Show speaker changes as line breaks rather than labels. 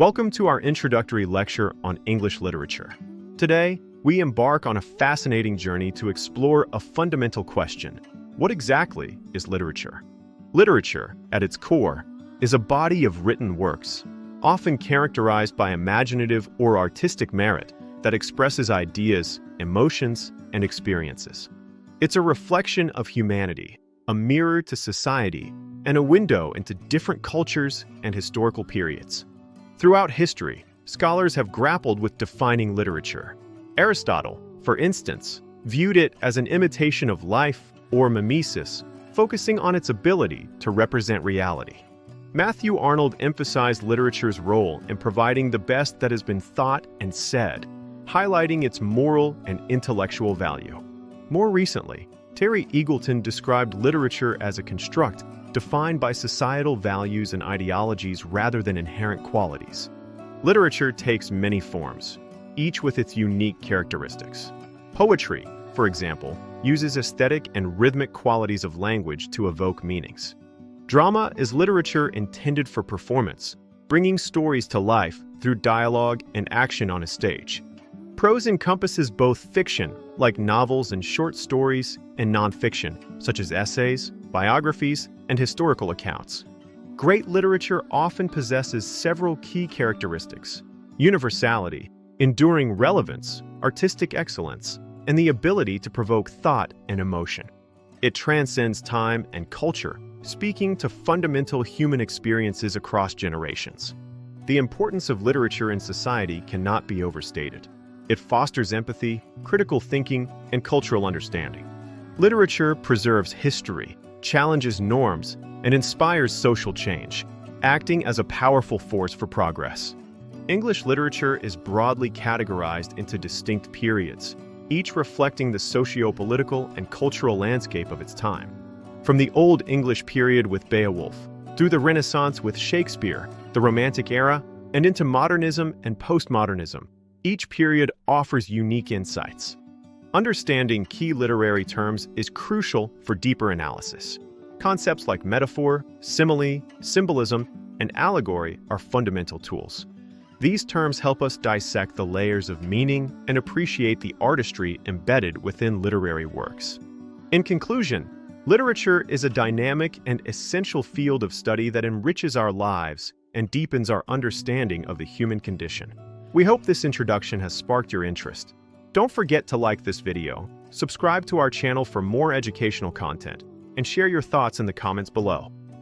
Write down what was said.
Welcome to our introductory lecture on English literature. Today, we embark on a fascinating journey to explore a fundamental question. What exactly is literature? Literature, at its core, is a body of written works, often characterized by imaginative or artistic merit that expresses ideas, emotions, and experiences. It's a reflection of humanity, a mirror to society, and a window into different cultures and historical periods. Throughout history, scholars have grappled with defining literature. Aristotle, for instance, viewed it as an imitation of life, or mimesis, focusing on its ability to represent reality. Matthew Arnold emphasized literature's role in providing the best that has been thought and said, highlighting its moral and intellectual value. More recently, Terry Eagleton described literature as a construct defined by societal values and ideologies rather than inherent qualities. Literature takes many forms, each with its unique characteristics. Poetry, for example, uses aesthetic and rhythmic qualities of language to evoke meanings. Drama is literature intended for performance, bringing stories to life through dialogue and action on a stage. Prose encompasses both fiction, like novels and short stories, and nonfiction, such as essays, biographies, and historical accounts. Great literature often possesses several key characteristics: universality, enduring relevance, artistic excellence, and the ability to provoke thought and emotion. It transcends time and culture, speaking to fundamental human experiences across generations. The importance of literature in society cannot be overstated. It fosters empathy, critical thinking, and cultural understanding. Literature preserves history, challenges norms, and inspires social change, acting as a powerful force for progress. English literature is broadly categorized into distinct periods, each reflecting the socio-political and cultural landscape of its time. From the Old English period with Beowulf, through the Renaissance with Shakespeare, the Romantic era, and into modernism and postmodernism, each period offers unique insights. Understanding key literary terms is crucial for deeper analysis. Concepts like metaphor, simile, symbolism, and allegory are fundamental tools. These terms help us dissect the layers of meaning and appreciate the artistry embedded within literary works. In conclusion, literature is a dynamic and essential field of study that enriches our lives and deepens our understanding of the human condition. We hope this introduction has sparked your interest. Don't forget to like this video, subscribe to our channel for more educational content, and share your thoughts in the comments below.